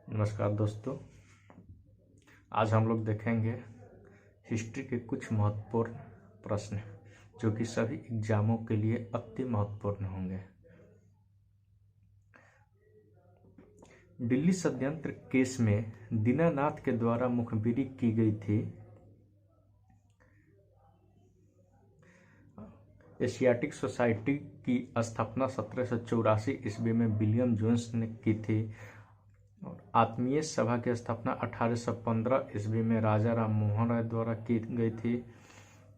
नमस्कार दोस्तों। आज हम लोग देखेंगे हिस्ट्री के कुछ महत्वपूर्ण प्रश्न जो कि सभी एग्जामों के लिए अति महत्वपूर्ण होंगे। दिल्ली षड्यंत्र केस में दीनानाथ के द्वारा मुखबिरी की गई थी। एशियाटिक सोसाइटी की स्थापना 1784 ईस्वी में विलियम जोन्स ने की थी। आत्मीय सभा की स्थापना 1815 ईस्वी में राजा राम मोहन राय द्वारा की गई थी।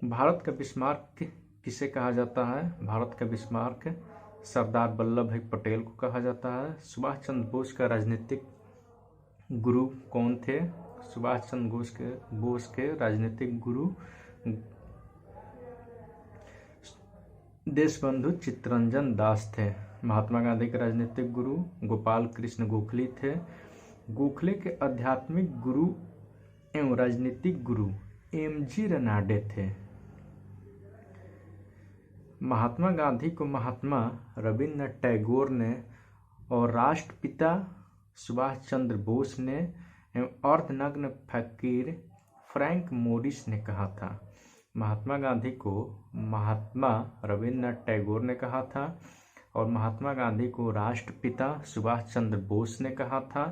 भारत का बिस्मार्क किसे कहा जाता है? भारत का बिस्मार्क सरदार वल्लभ भाई पटेल को कहा जाता है। सुभाष चंद्र बोस का राजनीतिक गुरु कौन थे? सुभाष चंद्र बोस के राजनीतिक गुरु देशबंधु चित्तरंजन दास थे। महात्मा गांधी के राजनीतिक गुरु गोपाल कृष्ण गोखले थे। गोखले के आध्यात्मिक गुरु एवं राजनीतिक गुरु एमजी रनाडे थे। महात्मा गांधी को महात्मा रविन्द्रनाथ टैगोर ने और राष्ट्रपिता सुभाष चंद्र बोस ने एवं अर्धनग्न फकीर फ्रैंक मोरिस ने कहा था। महात्मा गांधी को महात्मा रविन्द्रनाथ टैगोर ने कहा था और महात्मा गांधी को राष्ट्रपिता सुभाष चंद्र बोस ने कहा था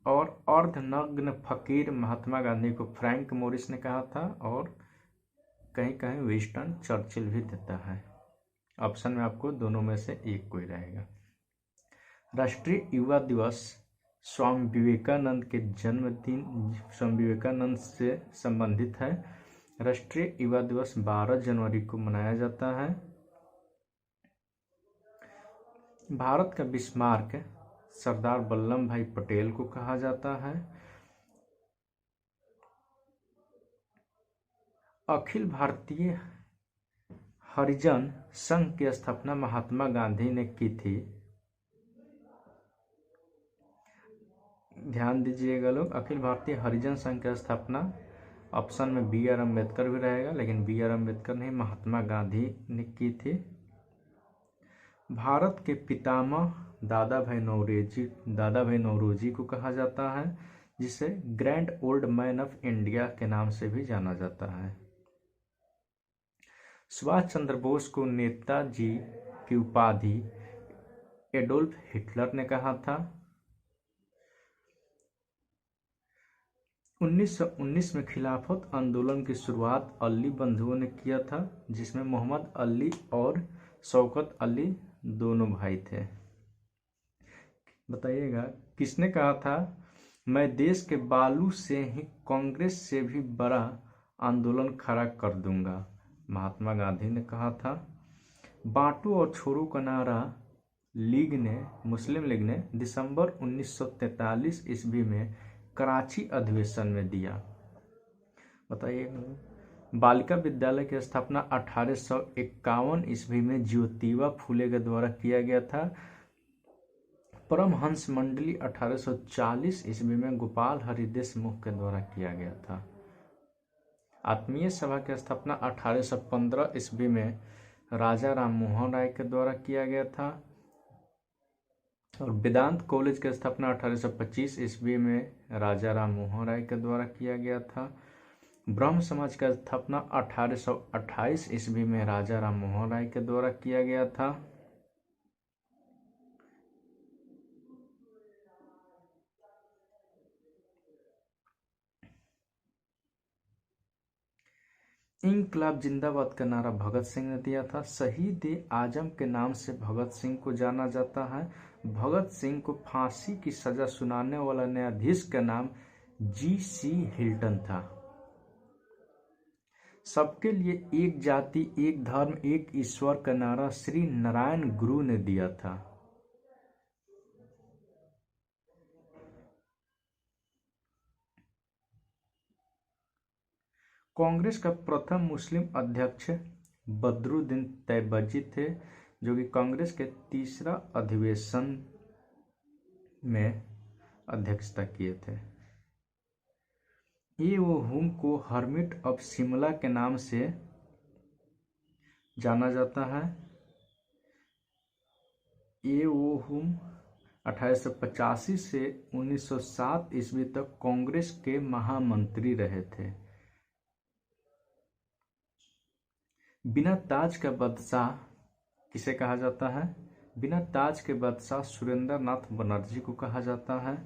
और अर्धनग्न फकीर महात्मा गांधी को फ्रैंक मोरिस ने कहा था और कहीं कहीं विंस्टन चर्चिल भी देता है। ऑप्शन में आपको दोनों में से एक कोई रहेगा। राष्ट्रीय युवा दिवस स्वामी विवेकानंद के जन्मदिन स्वामी विवेकानंद से संबंधित है। राष्ट्रीय युवा दिवस 12 जनवरी को मनाया जाता है। भारत का बिस्मार्क सरदार वल्लभ भाई पटेल को कहा जाता है। अखिल भारतीय हरिजन संघ की स्थापना महात्मा गांधी ने की थी। ध्यान दीजिएगा लोग, अखिल भारतीय हरिजन संघ की स्थापना ऑप्शन में बी आर अम्बेडकर भी रहेगा, लेकिन बी आर अम्बेडकर नहीं, महात्मा गांधी ने की थी। भारत के पितामह दादा भाई नौरोजी को कहा जाता है, जिसे grand old man of India के नाम से भी जाना जाता है। सुभाष चंद्र बोस को नेताजी की उपाधि एडोल्फ हिटलर ने कहा था। 1919 में खिलाफत आंदोलन की शुरुआत अली बंधुओं ने किया था, जिसमें मोहम्मद अली और शौकत अली दोनों भाई थे। बताइएगा किसने कहा था मैं देश के बालू से ही कांग्रेस से भी बड़ा आंदोलन खड़ा कर दूंगा? महात्मा गांधी ने कहा था। बांटो और छोड़ो का नारा मुस्लिम लीग ने दिसंबर 1943 ईस्वी में कराची अधिवेशन में दिया। बताइए, बालिका विद्यालय की स्थापना 1851 ईस्वी में ज्योतिबा फूले के द्वारा किया गया था। परमहंस मंडली 1840 ईस्वी में गोपाल हरि देशमुख के द्वारा किया गया था। आत्मीय सभा की स्थापना 1815 ईस्वी में राजा राम मोहन राय के द्वारा किया गया था और वेदांत कॉलेज की स्थापना 1825 ईस्वी में राजा राम मोहन राय के द्वारा किया गया था। ब्रह्म समाज का स्थापना 1828 ईस्वी में राजा राम मोहन राय के द्वारा किया गया था। इंकलाब जिंदाबाद का नारा भगत सिंह ने दिया था। शहीद आजम के नाम से भगत सिंह को जाना जाता है। भगत सिंह को फांसी की सजा सुनाने वाला न्यायाधीश का नाम जी.सी. हिल्टन था। सबके लिए एक जाति एक धर्म एक ईश्वर का नारा श्री नारायण गुरु ने दिया था। कांग्रेस का प्रथम मुस्लिम अध्यक्ष बदरुद्दीन तैयबजी थे, जो कि कांग्रेस के तीसरा अधिवेशन में अध्यक्षता किए थे। ये वो हुम को हर्मिट ऑफ शिमला के नाम से जाना जाता है। ये वो हुम 1885 से 1907 ईस्वी तक कांग्रेस के महामंत्री रहे थे। बिना ताज का बादशाह किसे कहा जाता है? बिना ताज के बादशाह सुरेंद्र नाथ बनर्जी को कहा जाता है।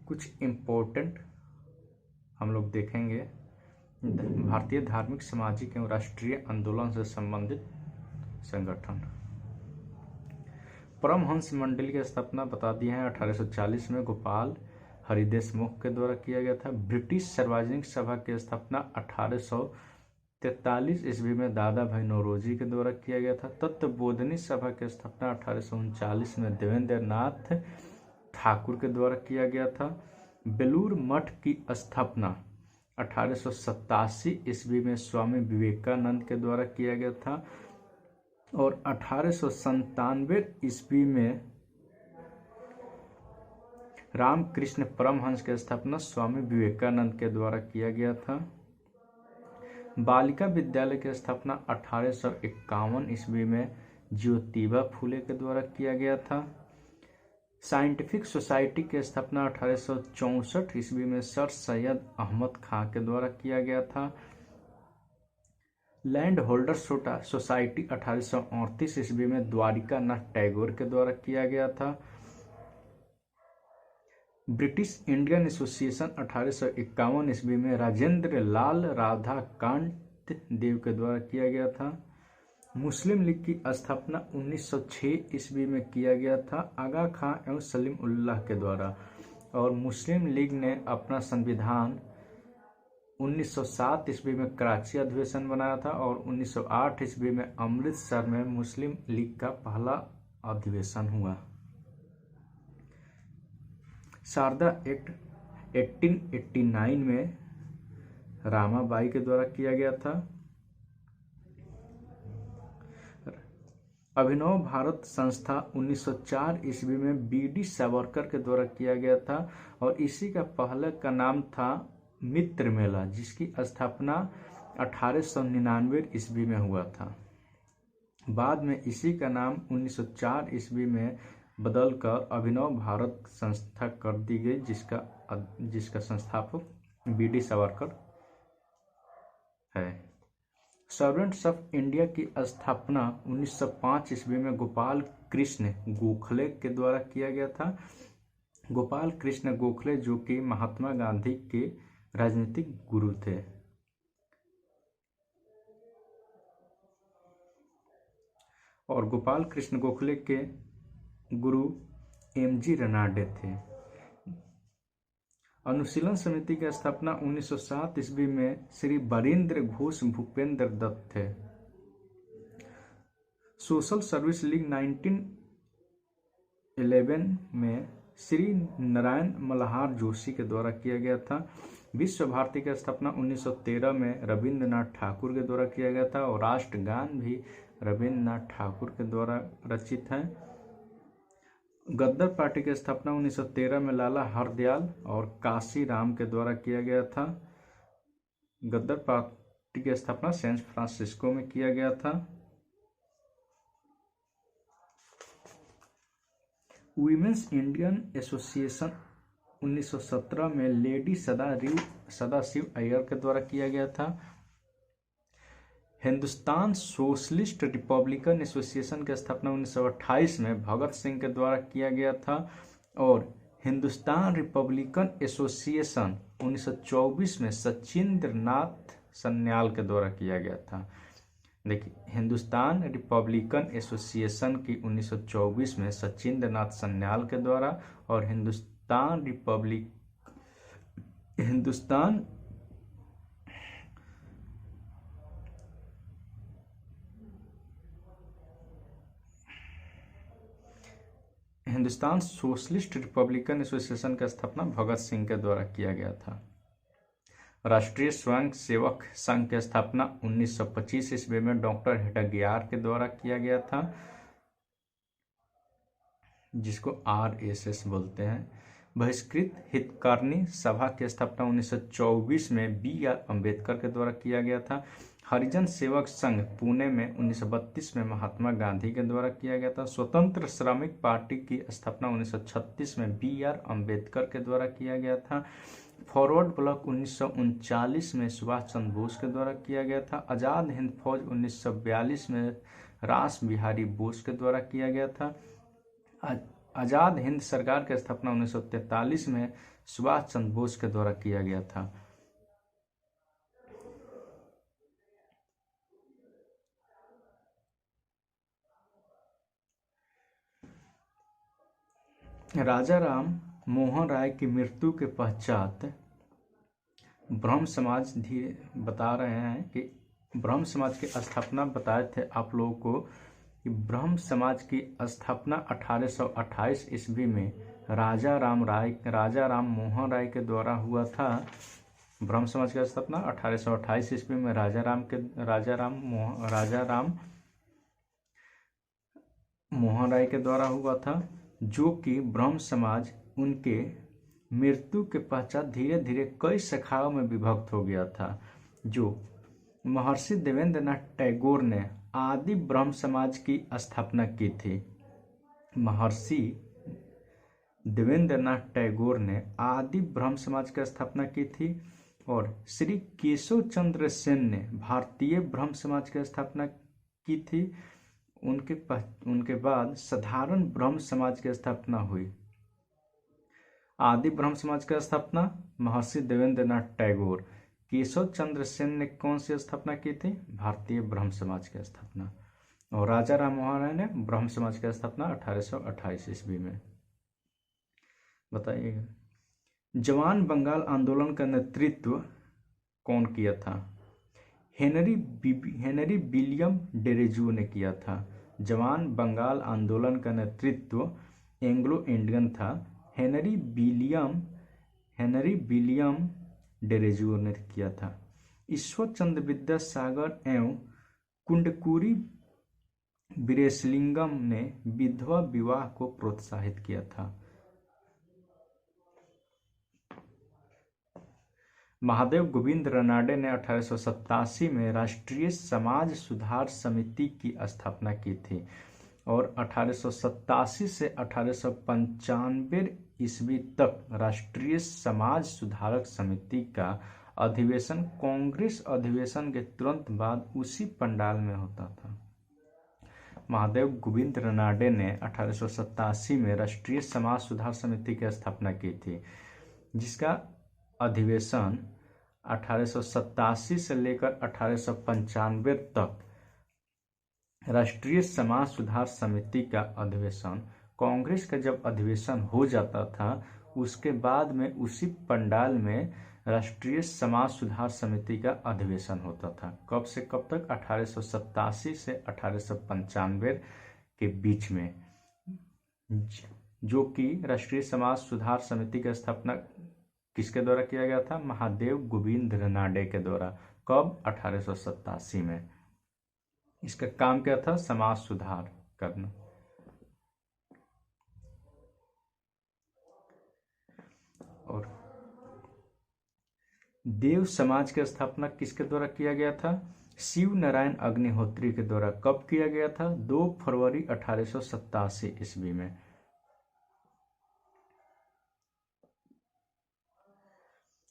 कुछ इम्पोर्टेंट हम लोग देखेंगे। भारतीय धार्मिक, सामाजिक एवं राष्ट्रीय आंदोलन से संबंधित संगठन। परमहंस मंडली की स्थापना बता दी है 1840 में गोपाल हरिदेशमुख के द्वारा किया गया था। ब्रिटिश सार्वजनिक सभा की स्थापना 1843 ईस्वी में दादा भाई नौरोजी के द्वारा किया गया था। तत्वबोधिनी सभा की स्थापना 1839 में देवेंद्र नाथ ठाकुर के द्वारा किया गया था। बेलूर मठ की स्थापना 1887 ईस्वी में स्वामी विवेकानंद के द्वारा किया गया था और 1897 ईस्वी में रामकृष्ण परमहंस की स्थापना स्वामी विवेकानंद के द्वारा किया गया था। बालिका विद्यालय की स्थापना 1851 ईस्वी में ज्योतिबा फूले के द्वारा किया गया था। साइंटिफिक सोसाइटी की स्थापना 1864 ईस्वी में सर सैयद अहमद खां के द्वारा किया गया था। लैंड होल्डर सोसाइटी 1838 ईस्वी में द्वारिका नाथ टैगोर के द्वारा किया गया था। ब्रिटिश इंडियन एसोसिएशन 1851 ईस्वी में राजेंद्र लाल राधाकांत देव के द्वारा किया गया था। मुस्लिम लीग की स्थापना 1906 ईस्वी में किया गया था आगा खां एवं सलीम उल्लाह के द्वारा, और मुस्लिम लीग ने अपना संविधान 1907 ईस्वी में कराची अधिवेशन बनाया था और 1908 ईस्वी में अमृतसर में मुस्लिम लीग का पहला अधिवेशन हुआ। शारदा एक्ट 1889 में रामाबाई के द्वारा किया गया था। अभिनव भारत संस्था 1904 ईस्वी में बी.डी. सावरकर के द्वारा किया गया था और इसी का पहले का नाम था मित्र मेला, जिसकी स्थापना 1899 ईस्वी में हुआ था। बाद में इसी का नाम 1904 ईस्वी में बदलकर अभिनव भारत संस्था कर दी गई, जिसका संस्थापक बी.डी. सावरकर है। सर्वेंट्स ऑफ इंडिया की स्थापना 1905 ईस्वी में गोपाल कृष्ण गोखले के द्वारा किया गया था। गोपाल कृष्ण गोखले जो कि महात्मा गांधी के राजनीतिक गुरु थे। और गोपाल कृष्ण गोखले के गुरु एम.जी. रनाडे थे। अनुशीलन समिति की स्थापना 1907 ईस्वी में श्री बरिंद्र घोष भूपेंद्र दत्त थे। सोशल सर्विस लीग 1911 में श्री नारायण मल्हार जोशी के द्वारा किया गया था। विश्व भारती की स्थापना 1913 में रविंद्रनाथ ठाकुर के द्वारा किया गया था और राष्ट्रगान भी रविंद्रनाथ ठाकुर के द्वारा रचित है। गद्दर पार्टी की स्थापना 1913 में लाला हरदयाल और काशी राम के द्वारा किया गया था। गद्दर पार्टी की स्थापना सैन फ्रांसिस्को में किया गया था। वीमेंस इंडियन एसोसिएशन 1917 में लेडी सदाशिव अय्यर के द्वारा किया गया था। हिंदुस्तान सोशलिस्ट रिपब्लिकन एसोसिएशन की स्थापना 1928 में भगत सिंह के द्वारा किया गया था और हिंदुस्तान रिपब्लिकन एसोसिएशन 1924 में सचिंद्र नाथ सन्याल के द्वारा किया गया था। देखिए, हिंदुस्तान रिपब्लिकन एसोसिएशन की 1924 में सचिंद्र नाथ सन्याल के द्वारा और हिंदुस्तान सोशलिस्ट रिपब्लिकन एसोसिएशन की स्थापना भगत सिंह के द्वारा किया गया था। राष्ट्रीय स्वयं सेवक संघ की स्थापना 1925 ईस्वी में डॉक्टर हेडगियार के द्वारा किया गया था, जिसको RSS बोलते हैं। बहिष्कृत हितकारिणी सभा की स्थापना 1924 में B.R. अम्बेडकर के द्वारा किया गया था। हरिजन सेवक संघ पुणे में 1932 में महात्मा गांधी के द्वारा किया गया था। स्वतंत्र श्रमिक पार्टी की स्थापना 1936 में बी.आर. अम्बेडकर के द्वारा किया गया था। फॉरवर्ड ब्लॉक 1939 में सुभाष चंद्र बोस के द्वारा किया गया था। आज़ाद हिंद फौज 1942 में रास बिहारी बोस के द्वारा किया गया था। आज़ाद हिंद सरकार की स्थापना 1943 में सुभाष चंद्र बोस के द्वारा किया गया था। राजा राम मोहन राय की मृत्यु के पश्चात ब्रह्म समाज बता रहे हैं कि ब्रह्म समाज की स्थापना बताए थे आप लोगों को कि ब्रह्म समाज की स्थापना 1828 ईस्वी में राजा राम मोहन राय के द्वारा हुआ था। ब्रह्म समाज की स्थापना 1828 ईस्वी में राजा राम मोहन राय के द्वारा हुआ था, जो कि ब्रह्म समाज उनके मृत्यु के पश्चात धीरे धीरे कई शाखाओं में विभक्त हो गया था। जो महर्षि देवेंद्रनाथ टैगोर ने आदि ब्रह्म समाज की स्थापना की थी। महर्षि देवेंद्रनाथ टैगोर ने आदि ब्रह्म समाज की स्थापना की थी और श्री केशव चंद्र सेन ने भारतीय ब्रह्म समाज की स्थापना की थी। उनके बाद साधारण ब्रह्म समाज की स्थापना हुई। आदि ब्रह्म समाज की स्थापना महर्षि देवेंद्रनाथ टैगोर। केशव चंद्र सेन ने कौन सी स्थापना की थी? भारतीय ब्रह्म समाज की स्थापना। और राजा राम मोहन राय ने ब्रह्म समाज की स्थापना 1828 ईस्वी में। बताइएगा, जवान बंगाल आंदोलन का नेतृत्व कौन किया था? हेनरी विलियम डेरेजू ने किया था। जवान बंगाल आंदोलन का नेतृत्व एंग्लो इंडियन था। हेनरी विलियम डेरेजू ने किया था। ईश्वर चंद्र विद्यासागर एवं कुंडकुरी वीरेशलिंगम ने विधवा विवाह को प्रोत्साहित किया था। महादेव गोविंद रनाडे ने 1887 में राष्ट्रीय समाज सुधार समिति की स्थापना की थी और 1887 से 1895 ईस्वी तक राष्ट्रीय समाज सुधारक समिति का अधिवेशन कांग्रेस अधिवेशन के तुरंत बाद उसी पंडाल में होता था। महादेव गोविंद रनाडे ने 1887 में राष्ट्रीय समाज सुधार समिति की स्थापना की थी, जिसका अधिवेशन 1887 से लेकर 1895 तक राष्ट्रीय समाज सुधार समिति का अधिवेशन कांग्रेस का जब अधिवेशन हो जाता था उसके बाद में उसी पंडाल में राष्ट्रीय समाज सुधार समिति का अधिवेशन होता था। कब से कब तक? 1887 से 1895 के बीच में, जो कि राष्ट्रीय समाज सुधार समिति की स्थापना किसके द्वारा किया गया था? महादेव गोविंद रनाडे के द्वारा। कब? 1887 में। इसका काम क्या था? समाज सुधार करना। और देव समाज की स्थापना किसके द्वारा किया गया था? शिव नारायण अग्निहोत्री के द्वारा। कब किया गया था? 2 फरवरी 1887 ईस्वी में।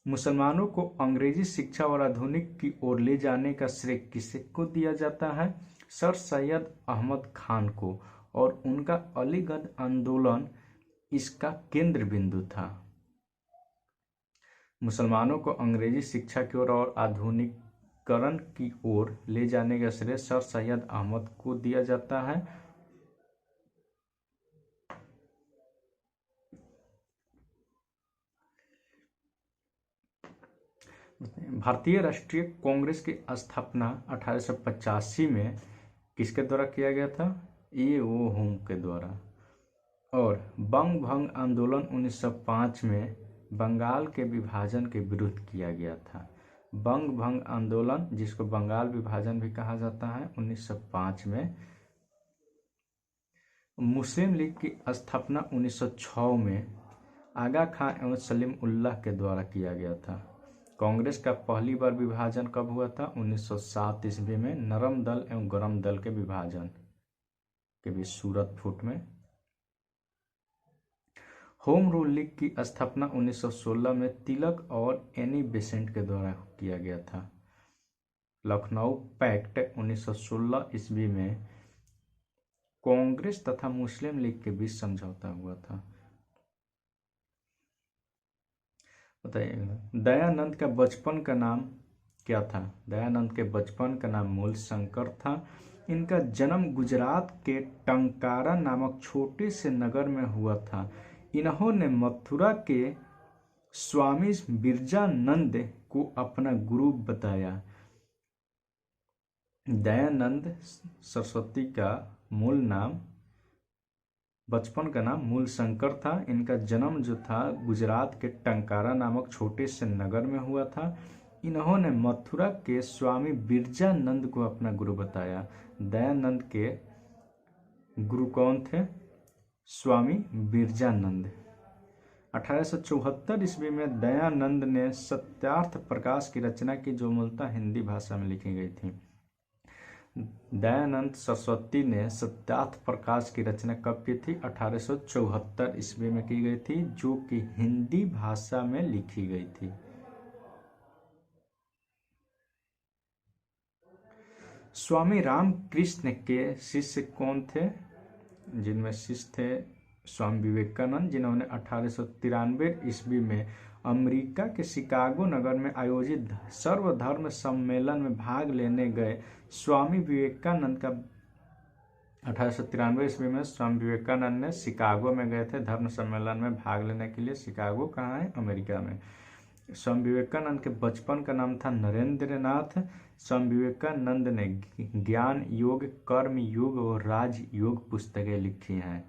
मुसलमानों को अंग्रेजी शिक्षा और आधुनिक की ओर ले जाने का श्रेय किसको दिया जाता है? सर सैयद अहमद खान को, और उनका अलीगढ़ आंदोलन इसका केंद्र बिंदु था। मुसलमानों को अंग्रेजी शिक्षा की ओर और आधुनिकीकरण की ओर ले जाने का श्रेय सर सैयद अहमद को दिया जाता है। भारतीय राष्ट्रीय कांग्रेस की स्थापना 1885 में किसके द्वारा किया गया था? ए.ओ. होम के द्वारा। और बंग भंग आंदोलन 1905 में बंगाल के विभाजन के विरुद्ध किया गया था। बंग भंग आंदोलन, जिसको बंगाल विभाजन भी कहा जाता है, 1905 में। मुस्लिम लीग की स्थापना 1906 में आगा खां एवं सलीम उल्लाह के द्वारा किया गया था। कांग्रेस का पहली बार विभाजन कब हुआ था? 1907 ईस्वी में, नरम दल एवं गरम दल के विभाजन के बीच सूरत फूट में। होम रूल लीग की स्थापना 1916 में तिलक और एनी बेसेंट के द्वारा किया गया था। लखनऊ पैक्ट 1916 ईस्वी में कांग्रेस तथा मुस्लिम लीग के बीच समझौता हुआ था। बताइए, दयानंद का बचपन का नाम क्या था? दयानंद के बचपन का नाम मूल शंकर था। इनका जन्म गुजरात के टंकारा नामक छोटे से नगर में हुआ था। इन्होंने मथुरा के स्वामी बिरजानंद को अपना गुरु बताया। दयानंद सरस्वती का मूल नाम, बचपन का नाम मूल शंकर था। इनका जन्म जो था गुजरात के टंकारा नामक छोटे से नगर में हुआ था। इन्होंने मथुरा के स्वामी बिरजानंद को अपना गुरु बताया। दयानंद के गुरु कौन थे? स्वामी बिरजानंद। 1874 ईस्वी में दयानंद ने सत्यार्थ प्रकाश की रचना की, जो मूलतः हिंदी भाषा में लिखी गई थी। दयानंद सरस्वती ने सत्यार्थ प्रकाश की रचना कब की थी? 1874 ईस्वी में की गई थी, जो कि हिंदी भाषा में लिखी गई थी। स्वामी रामकृष्ण के शिष्य कौन थे? जिनमें शिष्य थे स्वामी विवेकानंद, जिन्होंने 1893 ईस्वी में अमेरिका के शिकागो नगर में आयोजित सर्वधर्म सम्मेलन में भाग लेने गए। स्वामी विवेकानंद का 1893 ईस्वी में स्वामी विवेकानंद ने शिकागो में गए थे धर्म सम्मेलन में भाग लेने के लिए। शिकागो कहाँ है? अमेरिका में। स्वामी विवेकानंद के बचपन का नाम था नरेंद्र नाथ। स्वामी विवेकानंद ने ज्ञान योग, कर्म योग और राज योग पुस्तकें लिखी हैं।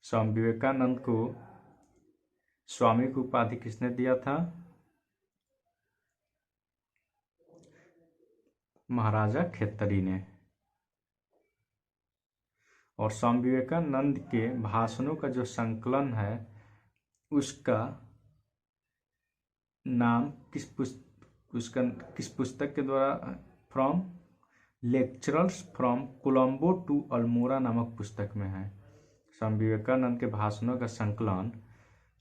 स्वामी विवेकानंद को स्वामी की उपाधि किसने दिया था? महाराजा खेतरी ने। और स्वामी विवेकानंद के भाषणों का जो संकलन है उसका नाम किस पुस्तक के द्वारा? From lecturers from Colombo to Almora नामक पुस्तक में है। स्वामी विवेकानंद के भाषणों का संकलन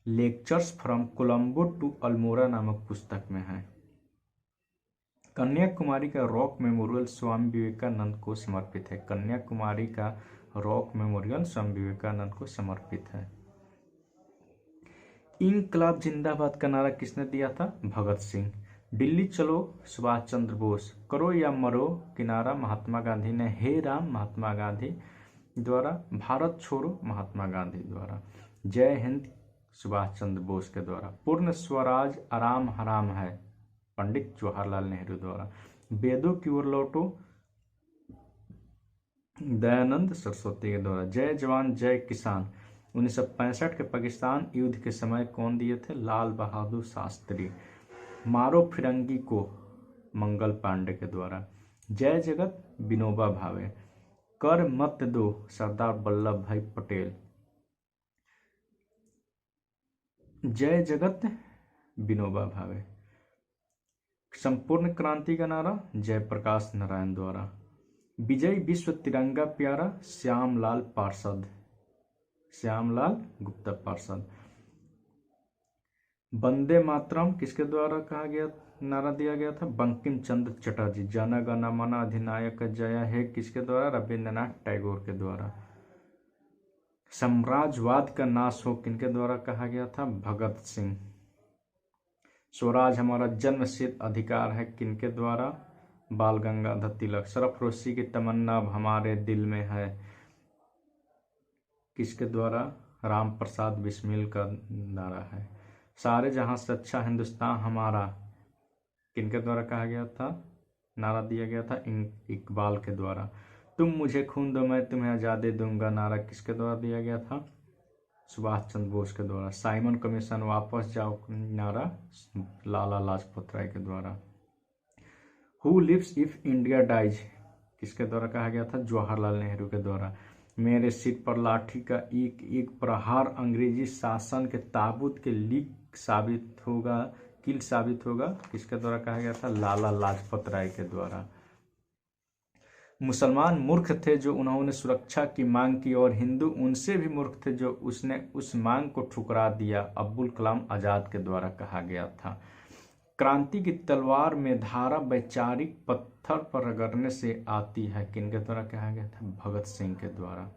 lectures from Colombo to Almora नामक पुस्तक में है। कन्याकुमारी का रॉक मेमोरियल स्वामी विवेकानंद को समर्पित है। कन्याकुमारी का रॉक मेमोरियल स्वामी विवेकानंद को समर्पित है। इनकलाब जिंदाबाद का नारा किसने दिया था? भगत सिंह। दिल्ली चलो सुभाष चंद्र बोस, करो या मरो की नारा महात्मा गांधी ने। हे राम महात्मा गांधी द्वारा। भारत छोड़ो महात्मा गांधी द्वारा। जय हिंद सुभाष चंद्र बोस के द्वारा। पूर्ण स्वराज आराम हराम है पंडित जवाहरलाल नेहरू द्वारा। वेदों की ओर लौटो दयानंद सरस्वती के द्वारा। जय जवान जय किसान 1965 के पाकिस्तान युद्ध के समय कौन दिए थे? लाल बहादुर शास्त्री। मारो फिरंगी को मंगल पांडे के द्वारा। जय जगत विनोबा भावे। कर मत दो सरदार वल्लभ भाई पटेल। जय जगत विनोबा भावे। संपूर्ण क्रांति का नारा जयप्रकाश नारायण द्वारा। विजय विश्व तिरंगा प्यारा श्यामलाल पार्षद, श्यामलाल गुप्ता पार्षद। वंदे मातरम किसके द्वारा कहा गया, नारा दिया गया था? बंकिम चंद्र चटर्जी। जन गण मन अधिनायक जय हे किसके द्वारा? रविंद्रनाथ टैगोर के द्वारा। साम्राज्यवाद का नाश हो किनके द्वारा कहा गया था? भगत सिंह। स्वराज हमारा जन्मसिद्ध अधिकार है किनके द्वारा? बाल गंगाधर तिलक। सरफरोशी की तमन्ना अब हमारे दिल में है किसके द्वारा? राम प्रसाद बिस्मिल का नारा है। सारे जहां से अच्छा हिंदुस्तान हमारा किनके द्वारा कहा गया था, नारा दिया गया था? इकबाल के द्वारा। तुम मुझे खून दो मैं तुम्हें आज़ादी दूंगा, नारा किसके द्वारा दिया गया था? सुभाष चंद्र बोस के द्वारा। साइमन कमीशन वापस जाओ, नारा लाला लाजपत राय के द्वारा। Who lives if India dies किसके द्वारा कहा गया था? जवाहरलाल नेहरू के द्वारा। मेरे सिर पर लाठी का एक एक प्रहार अंग्रेजी शासन के ताबूत के लीक साबित होगा, किल साबित होगा, किसके द्वारा कहा गया था? लाला लाजपत राय के द्वारा। मुसलमान मूर्ख थे जो उन्होंने सुरक्षा की मांग की, और हिंदू उनसे भी मूर्ख थे जो उसने उस मांग को ठुकरा दिया, अब्दुल कलाम आजाद के द्वारा कहा गया था। क्रांति की तलवार में धारा वैचारिक पत्थर पर रगड़ने से आती है, किनके द्वारा कहा गया था? भगत सिंह के द्वारा।